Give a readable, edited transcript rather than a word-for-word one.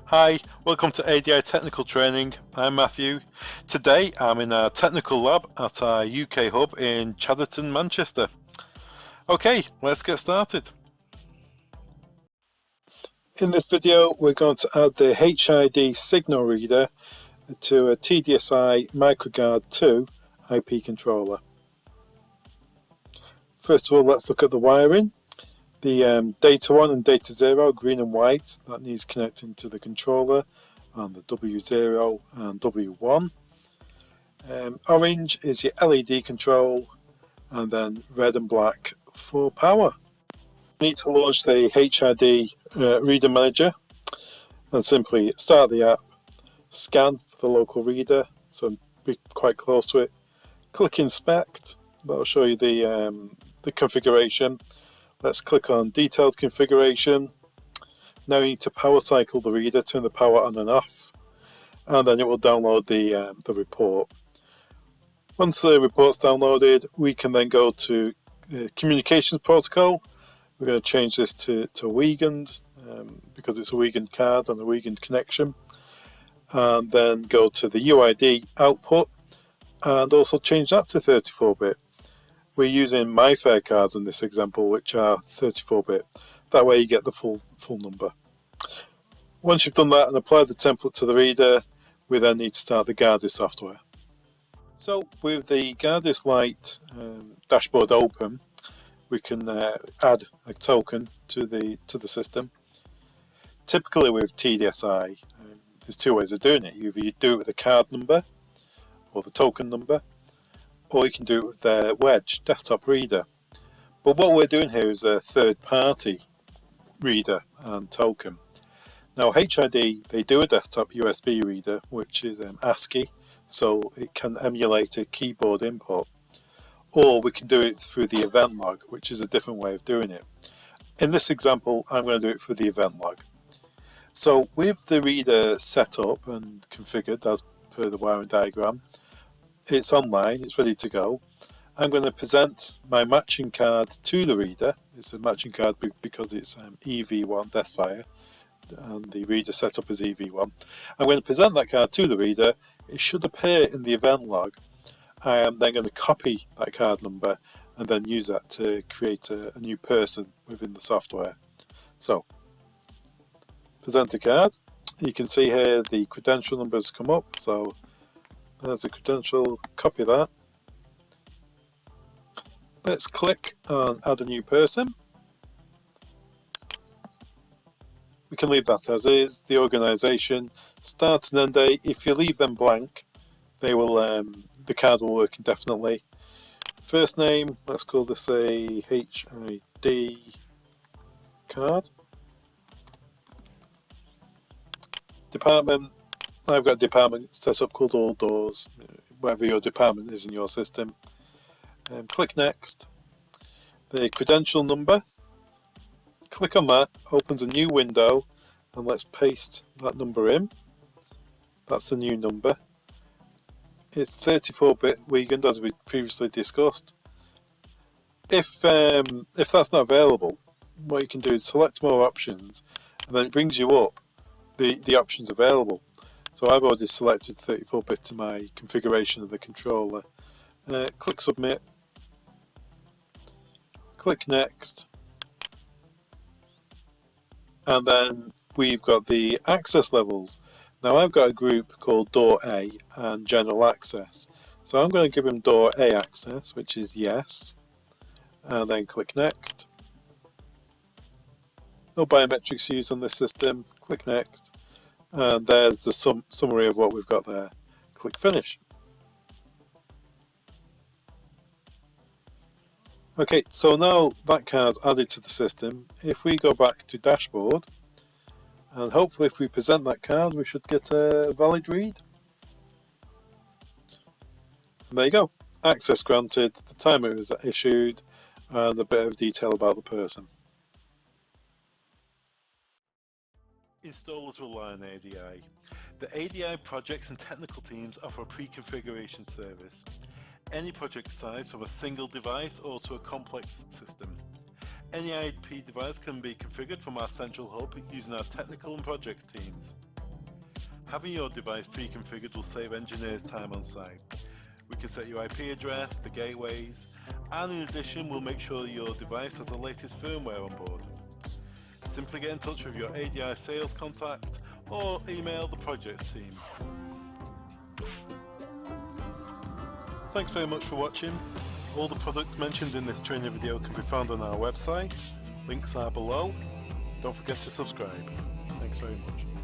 Hi, welcome to ADI Technical Training. I'm Matthew. Today I'm in our technical lab at our UK hub in Chadderton, Manchester. Okay, let's get started. In this video we're going to add the HID Signo reader to a TDSi Microgarde 2 IP controller. First of all, let's look at the wiring. The data 1 and data 0, green and white, that needs connecting to the controller, and the W0 and W1. Orange is your LED control, and then red and black for power. You need to launch the HID Reader Manager and simply start the app, scan for the local reader, so be quite close to it, click Inspect, that'll show you the configuration. Let's click on Detailed Configuration. Now you need to power cycle the reader, turn the power on and off, and then it will download the report. Once the report's downloaded, we can then go to the communications protocol. We're going to change this to Weekend because it's a Weekend card and a Weekend connection. And then go to the UID output and also change that to 34-bit. We're using MyFair cards in this example, which are 34-bit. That way you get the full number. Once you've done that and applied the template to the reader, we then need to start the Garde software. So with the Garde Lite dashboard open, we can add a token to the system. Typically with TDSi, there's two ways of doing it. Either you do it with the card number or the token number, or you can do it with the Wedge desktop reader. But what we're doing here is a third-party reader and token. Now HID, they do a desktop USB reader, which is ASCII, so it can emulate a keyboard input. Or we can do it through the event log, which is a different way of doing it. In this example, I'm going to do it through the event log. So with the reader set up and configured as per the wiring diagram, it's online, it's ready to go. I'm going to present my matching card to the reader. It's a matching card because it's EV1 DSi, and the reader setup is EV1. I'm going to present that card to the reader. It should appear in the event log. I am then going to copy that card number and then use that to create a new person within the software. So, present a card. You can see here the credential numbers come up. So there's a credential, copy that. Let's click on add a new person. We can leave that as is. The organization, start and end date. If you leave them blank, they will the card will work indefinitely. First name, let's call this a HID card. Department, I've got a department set up called All Doors, whatever your department is in your system. Click Next. The credential number, click on that, opens a new window, and let's paste that number in. That's the new number. It's 34-bit Weekend, as we previously discussed. If that's not available, what you can do is select more options, and then it brings you up the options available. So I've already selected 34-bit to my configuration of the controller. Click Submit. Click Next. And then we've got the access levels. Now I've got a group called Door A and General Access. So I'm going to give them Door A access, which is yes. And then click Next. No biometrics used on this system. Click Next. And there's the summary of what we've got there. Click Finish. Okay, so now that card's added to the system. If we go back to Dashboard, and hopefully if we present that card, we should get a valid read. And there you go. Access granted, the time it was issued, and a bit of detail about the person. Installers rely on ADI. The ADI projects and technical teams offer a pre-configuration service. Any project size from a single device or to a complex system. Any IP device can be configured from our central hub using our technical and project teams. having your device pre-configured will save engineers time on site. We can set your IP address, the gateways, and in addition we'll make sure your device has the latest firmware on board. Simply get in touch with your ADI sales contact or email the projects team. Thanks very much for watching. All the products mentioned in this training video can be found on our website. Links are below. Don't forget to subscribe. Thanks very much.